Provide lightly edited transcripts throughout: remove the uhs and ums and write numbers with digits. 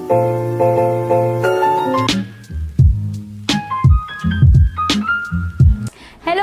Hello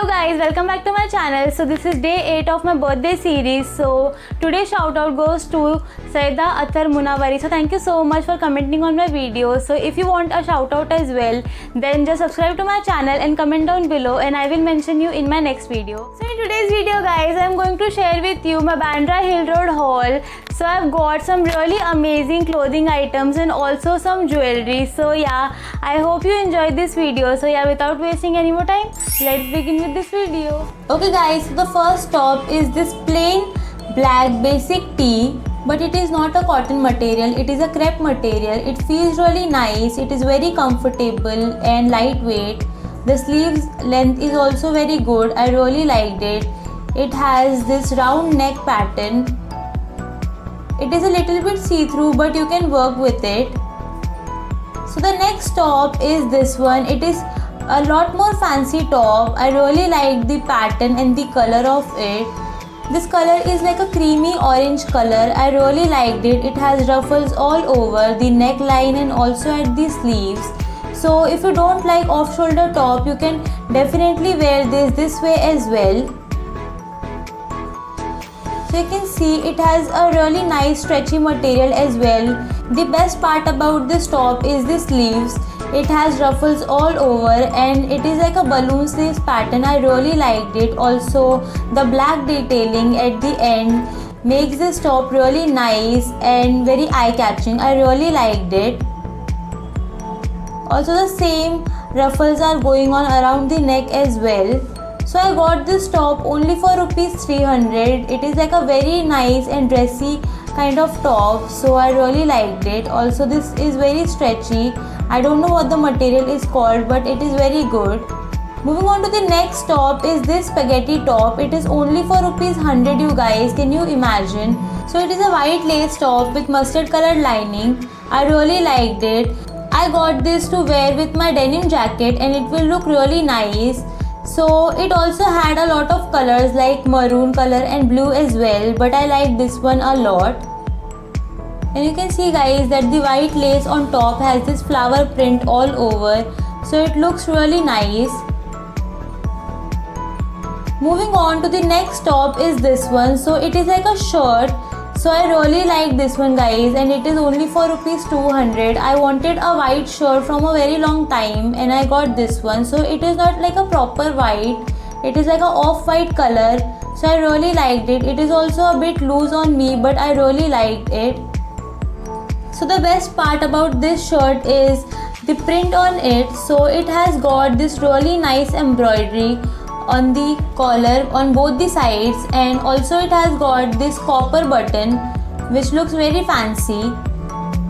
guys, welcome back to my channel. So this is day 8 of my birthday series. So today's shout out goes to Saida Athar Munawari. So thank you so much for commenting on my video. So if you want a shout out as well, then just subscribe to my channel and comment down below and I will mention you in my next video. So in today's video guys, I am going to share with you my Bandra Hill Road haul. So I've got some really amazing clothing items and also some jewelry. So yeah, I hope you enjoyed this video. So yeah, without wasting any more time, let's begin with this video. Okay guys, so the first top is this plain black basic tee, but it is not a cotton material, it is a crepe material. It feels really nice, it is very comfortable and lightweight. The sleeves length is also very good, I really liked it. It has this round neck pattern. It is a little bit see-through, but you can work with it. So the next top is this one. It is a lot more fancy top. I really like the pattern and the color of it. This color is like a creamy orange color. I really liked it. It has ruffles all over the neckline and also at the sleeves. So if you don't like off-shoulder top, you can definitely wear this way as well. So you can see it has a really nice stretchy material as well. The best part about this top is the sleeves. It has ruffles all over and it is like a balloon sleeves pattern. I really liked it. Also the black detailing at the end makes this top really nice and very eye-catching. I really liked it. Also the same ruffles are going on around the neck as well. So I got this top only for rupees 300. It is like a very nice and dressy kind of top, so I really liked it. Also this is very stretchy. I don't know what the material is called, but it is very good. Moving on to the next top is this spaghetti top. It is only for rupees 100, you guys. Can you imagine? So it is a white lace top with mustard colored lining. I really liked it. I got this to wear with my denim jacket and it will look really nice. So it also had a lot of colors like maroon color and blue as well, but I like this one a lot. And you can see guys that the white lace on top has this flower print all over, so it looks really nice. Moving on to the next top is this one. So it is like a shirt. So I really like this one guys, and it is only for rupees 200. I wanted a white shirt from a very long time and I got this one. So it is not like a proper white, it is like a off-white color. So I really liked it. It is also a bit loose on me, but I really liked it. So the best part about this shirt is the print on it. So it has got this really nice embroidery on the collar on both the sides, and also it has got this copper button which looks very fancy.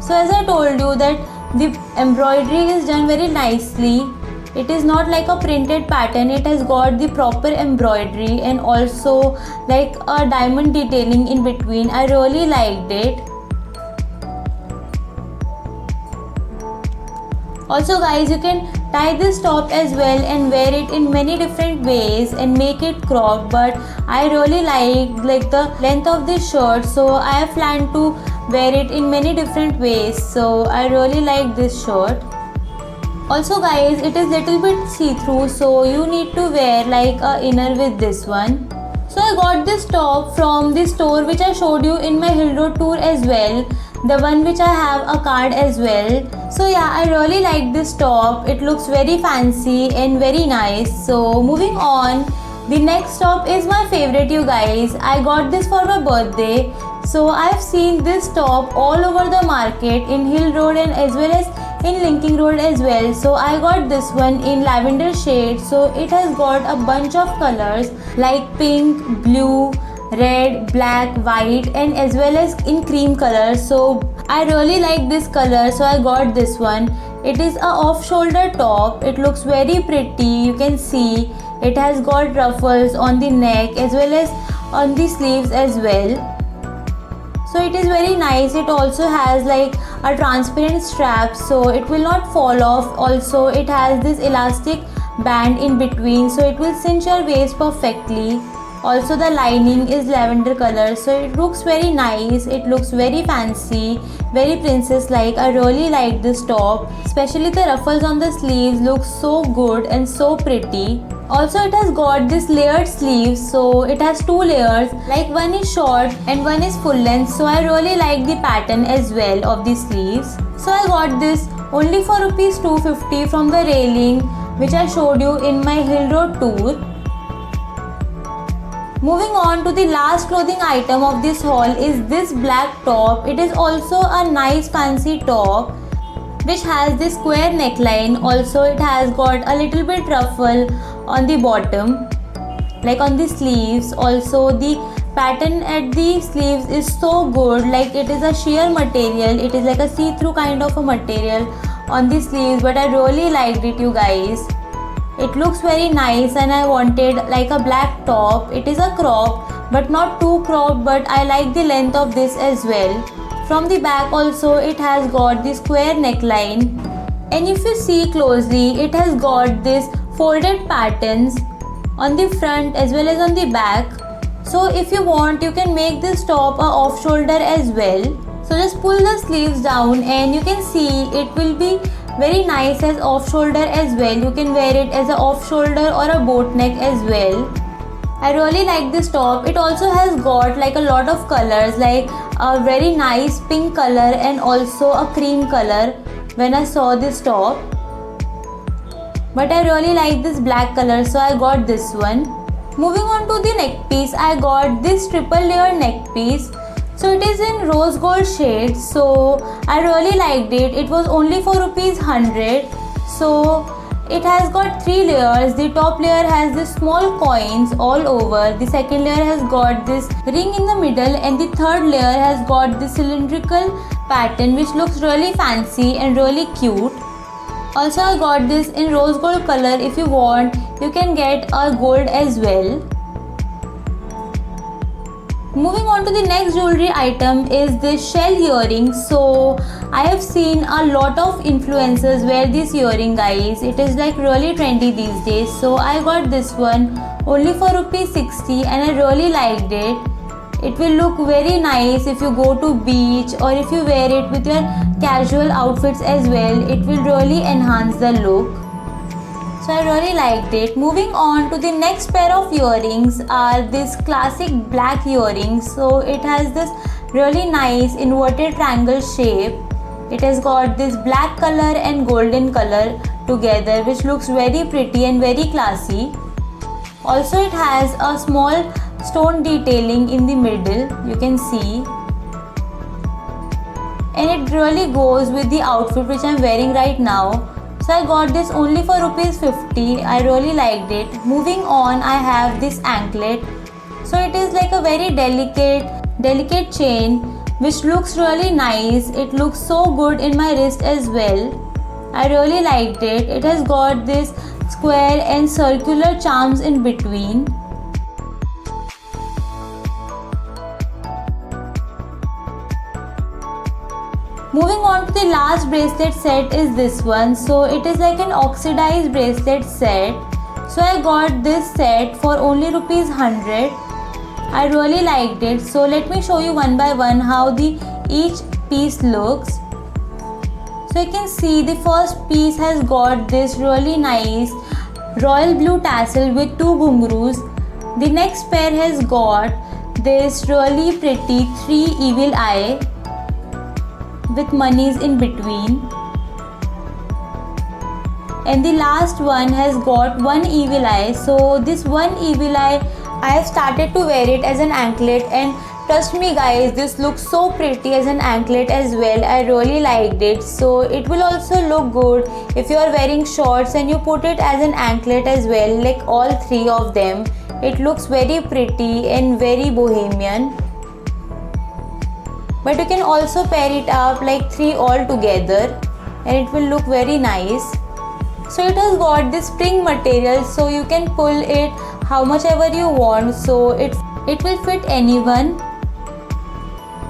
So as I told you that the embroidery is done very nicely. It is not like a printed pattern, it has got the proper embroidery and also like a diamond detailing in between. I really liked it. Also guys, you can tie this top as well and wear it in many different ways and make it cropped, but I really like the length of this shirt, so I have planned to wear it in many different ways. So I really like this shirt. Also guys, it is little bit see-through, so you need to wear like a inner with this one. So I got this top from the store which I showed you in my Hill Road tour as well, the one which I have a card as well. So yeah, I really like this top. It looks very fancy and very nice. So moving on, the next top is my favorite, you guys. I got this for my birthday. So I've seen this top all over the market in Hill Road and as well as in Linking Road as well. So I got this one in lavender shade. So it has got a bunch of colors like pink, blue, red, black, white and as well as in cream color. So I really like this color, so I got this one. It is a off-shoulder top. It looks very pretty. You can see it has got ruffles on the neck as well as on the sleeves as well. So it is very nice. It also has like a transparent strap, so it will not fall off. Also it has this elastic band in between, so it will cinch your waist perfectly. Also the lining is lavender color, so it looks very nice, it looks very fancy, very princess like. I really like this top, especially the ruffles on the sleeves look so good and so pretty. Also it has got this layered sleeves, so it has 2 layers, like one is short and one is full length, so I really like the pattern as well of the sleeves. So I got this only for rupees 250 from the railing which I showed you in my Hill Road tour. Moving on to the last clothing item of this haul is this black top. It is also a nice fancy top which has this square neckline. Also it has got a little bit ruffle on the bottom, like on the sleeves. Also the pattern at the sleeves is so good, like it is a sheer material, it is like a see-through kind of a material on the sleeves, but I really liked it, you guys. It looks very nice and I wanted like a black top. It is a crop but not too cropped, but I like the length of this as well. From the back also it has got the square neckline, and if you see closely it has got this folded patterns on the front as well as on the back. So if you want, you can make this top a off shoulder as well. So just pull the sleeves down and you can see it will be very nice as off shoulder as well. You can wear it as a off shoulder or a boat neck as well. I really like this top. It also has got like a lot of colors, like a very nice pink color and also a cream color when I saw this top. But I really like this black color, so I got this one. Moving on to the neck piece, I got this triple layer neck piece. So it is in rose gold shade, so I really liked it. It was only for rupees 100. So it has got 3 layers. The top layer has this small coins all over. The second layer has got this ring in the middle, and the third layer has got this cylindrical pattern which looks really fancy and really cute. Also I got this in rose gold color. If you want, you can get a gold as well. Moving on to the next jewelry item is this shell earring. So I have seen a lot of influencers wear this earring, guys. It is like really trendy these days. So I got this one only for rupees 60 and I really liked it. It will look very nice if you go to beach or if you wear it with your casual outfits as well. It will really enhance the look. So I really liked it. Moving on to the next pair of earrings are this classic black earrings. So it has this really nice inverted triangle shape. It has got this black color and golden color together, which looks very pretty and very classy. Also it has a small stone detailing in the middle, you can see. And it really goes with the outfit which I am wearing right now. So I got this only for rupees 50. I really liked it. Moving on, I have this anklet. So it is like a very delicate chain which looks really nice. It looks so good in my wrist as well. I really liked it. It has got this square and circular charms in between. Moving on to the last bracelet set is this one. So it is like an oxidized bracelet set. So I got this set for only rupees 100. I really liked it. So let me show you one by one how each piece looks. So you can see the first piece has got this really nice royal blue tassel with 2 ghungroos. The next pair has got this really pretty 3 evil eye with monies in between, and the last one has got 1 evil eye. So this 1 evil eye, I have started to wear it as an anklet, and trust me guys, this looks so pretty as an anklet as well. I really liked it. So it will also look good if you are wearing shorts and you put it as an anklet as well, like all 3 of them. It looks very pretty and very bohemian. But you can also pair it up like 3 all together and it will look very nice. So it has got this spring material, so you can pull it how much ever you want, so it will fit anyone.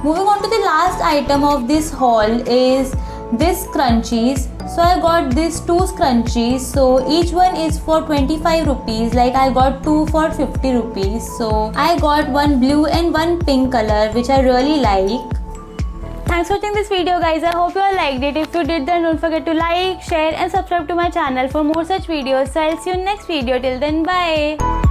Moving on to the last item of this haul is this scrunchies. So I got these 2 scrunchies. So each one is for 25 rupees. Like I got 2 for 50 rupees. So I got one blue and one pink color, which I really like. Thanks for watching this video, guys. I hope you all liked it. If you did, then don't forget to like, share and subscribe to my channel for more such videos. So I'll see you in next video. Till then, bye.